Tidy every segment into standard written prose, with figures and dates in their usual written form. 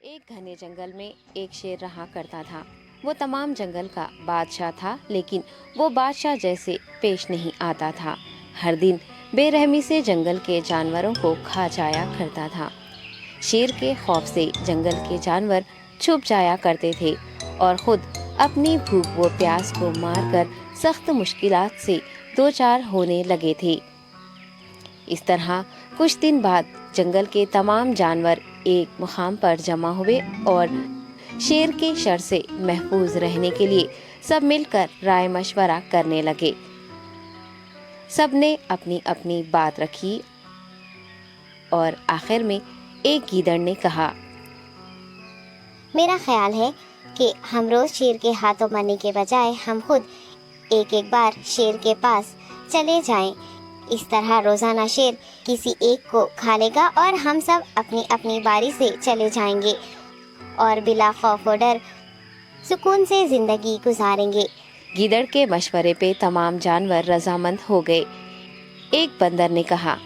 ایک گھنے جنگل میں ایک شیر رہا کرتا تھا۔ وہ تمام جنگل کا بادشاہ تھا، لیکن وہ بادشاہ جیسے پیش نہیں آتا تھا۔ ہر دن بے رحمی سے جنگل کے جانوروں کو کھا جایا کرتا تھا۔ شیر کے خوف سے جنگل کے جانور چھپ جایا کرتے تھے اور خود اپنی بھوک و پیاس کو مار کر سخت مشکلات سے دوچار ہونے لگے تھے۔ اس طرح کچھ دن بعد جنگل کے تمام جانور ایک مقام پر جمع ہوئے اور شیر کے شر سے محفوظ رہنے کے لیے سب مل کر رائے مشورہ کرنے لگے۔ سب نے اپنی اپنی بات رکھی اور آخر میں ایک گیدڑ نے کہا، میرا خیال ہے کہ ہم روز شیر کے ہاتھوں مرنے کے بجائے ہم خود ایک ایک بار شیر کے پاس چلے جائیں۔ اس طرح روزانہ شیر کسی ایک کو کھا لے گا اور ہم سب اپنی اپنی باری سے چلے جائیں گے اور بلا خوف و ڈر سکون سے زندگی گزاریں گے۔ گیدڑ کے مشورے پہ تمام جانور رضامند ہو گئے۔ ایک بندر نے کہا،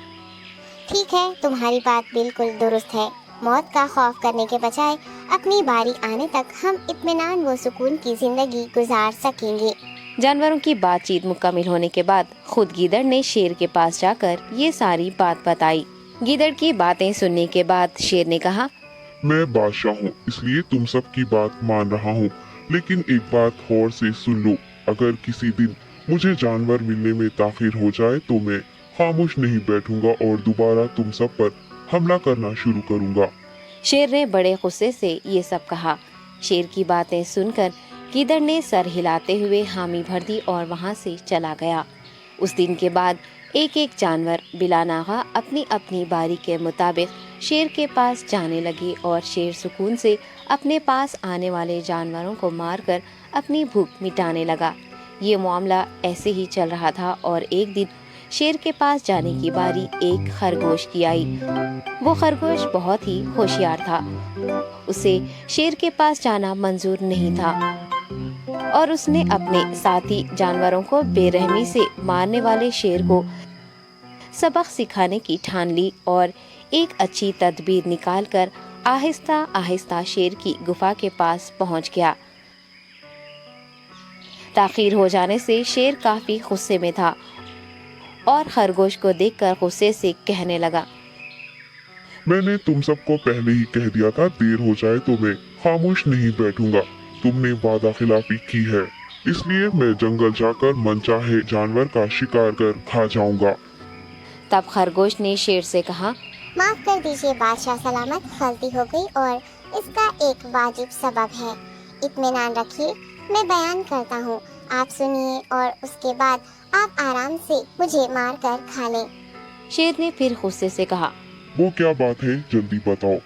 ٹھیک ہے، تمہاری بات بالکل درست ہے۔ موت کا خوف کرنے کے بجائے اپنی باری آنے تک ہم اطمینان و سکون کی زندگی گزار سکیں گے۔ جانوروں کی بات چیت مکمل ہونے کے بعد خود گیدڑ نے شیر کے پاس جا کر یہ ساری بات بتائی۔ گیدڑ کی باتیں سننے کے بعد شیر نے کہا، میں بادشاہ ہوں، اس لیے تم سب کی بات مان رہا ہوں، لیکن ایک بات غور سے سن لو۔ اگر کسی دن مجھے جانور ملنے میں تاخیر ہو جائے تو میں خاموش نہیں بیٹھوں گا اور دوبارہ تم سب پر حملہ کرنا شروع کروں گا۔ شیر نے بڑے غصے سے یہ سب کہا۔ شیر کی باتیں سن کر گیدڑ نے سر ہلاتے ہوئے حامی بھر دی اور وہاں سے چلا گیا۔ اس دن کے بعد ایک ایک جانور بلا ناغہ اپنی اپنی باری کے مطابق شیر کے پاس جانے لگے اور شیر سکون سے اپنے پاس آنے والے جانوروں کو مار کر اپنی بھوک مٹانے لگا۔ یہ معاملہ ایسے ہی چل رہا تھا اور ایک دن شیر کے پاس جانے کی باری ایک خرگوش کی آئی۔ وہ خرگوش بہت ہی ہوشیار تھا۔ اسے شیر کے پاس جانا منظور نہیں تھا اور اس نے اپنے ساتھی جانوروں کو بے رحمی سے مارنے والے شیر کو سبق سکھانے کی ٹھان لی اور ایک اچھی تدبیر نکال کر آہستہ آہستہ شیر کی گفا کے پاس پہنچ گیا۔ تاخیر ہو جانے سے شیر کافی غصے میں تھا اور خرگوش کو دیکھ کر غصے سے کہنے لگا، میں نے تم سب کو پہلے ہی کہہ دیا تھا، دیر ہو جائے تو میں خاموش نہیں بیٹھوں گا۔ تم نے وعدہ خلافی کی ہے، اس لیے میں جنگل جا کر من چاہے جانور کا شکار کر کھا جاؤں گا۔ تب خرگوش نے شیر سے کہا، معاف کر دیجیے بادشاہ سلامت، غلطی ہو گئی اور اس کا ایک واجب سبب ہے۔ اطمینان رکھیے، میں بیان کرتا ہوں، آپ سنیے اور اس کے بعد آپ آرام سے مجھے مار کر کھا لیں۔ شیر نے پھر غصے سے کہا، وہ کیا بات ہے، جلدی بتاؤ۔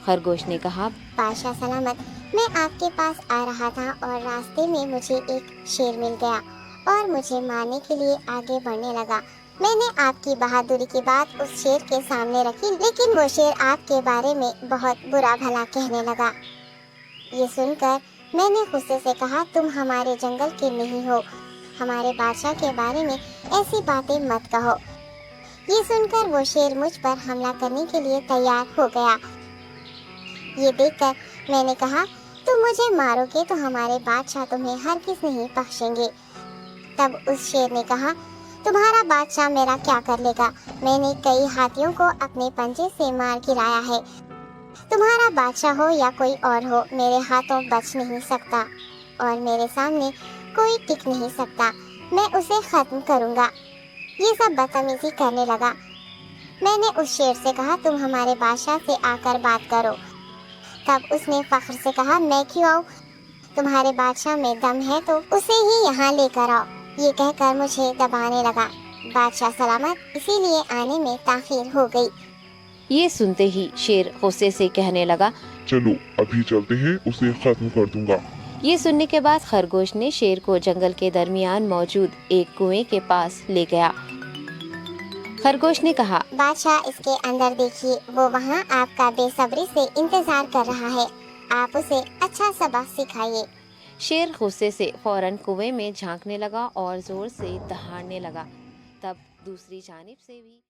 خرگوش نے کہا، بادشاہ سلامت، میں آپ کے پاس آ رہا تھا اور راستے میں مجھے ایک شیر مل گیا اور مجھے مارنے کے لیے آگے بڑھنے لگا۔ میں نے آپ کی بہادری کی بات اس شیر کے سامنے رکھی، لیکن وہ شیر آپ کے بارے میں بہت برا بھلا کہنے لگا۔ یہ سن کر میں نے غصے سے کہا، تم ہمارے جنگل کے نہیں ہو، ہمارے بادشاہ کے بارے میں ایسی باتیں مت کہو۔ یہ سن کر وہ شیر مجھ پر حملہ کرنے کے لیے تیار ہو گیا۔ یہ دیکھ کر میں نے کہا، تم مجھے مارو گے تو ہمارے بادشاہ تمہیں ہرگز نہیں بخشیں گے۔ تب اس شیر نے کہا، تمہارا بادشاہ میرا کیا کر لے گا؟ میں نے کئی ہاتھیوں کو اپنے پنجے سے مار گرایا ہے۔ تمہارا بادشاہ ہو یا کوئی اور ہو، میرے ہاتھوں بچ نہیں سکتا اور میرے سامنے کوئی ٹک نہیں سکتا۔ میں اسے ختم کروں گا۔ یہ سب بدتمیزی کرنے لگا۔ میں نے اس شیر سے کہا، تم ہمارے بادشاہ سے آ کر بات کرو۔ تب اس نے فخر سے کہا، میں کیوں آؤں؟ تمہارے بادشاہ میں دم ہے تو اسے ہی یہاں لے کر آؤ۔ یہ کہہ کر مجھے دبانے لگا۔ بادشاہ سلامت، اسی لیے آنے میں تاخیر ہو گئی۔ یہ سنتے ہی شیر غصے سے کہنے لگا، چلو ابھی چلتے ہیں، اسے ختم کر دوں گا۔ یہ سننے کے بعد خرگوش نے شیر کو جنگل کے درمیان موجود ایک کنویں کے پاس لے گیا۔ خرگوش نے کہا، بادشاہ اس کے اندر دیکھیے، وہ وہاں آپ کا بے صبری سے انتظار کر رہا ہے، آپ اسے اچھا سبق سکھائیے۔ شیر غصے سے فوراً کنویں میں جھانکنے لگا اور زور سے دہاڑنے لگا۔ تب دوسری جانب سے بھی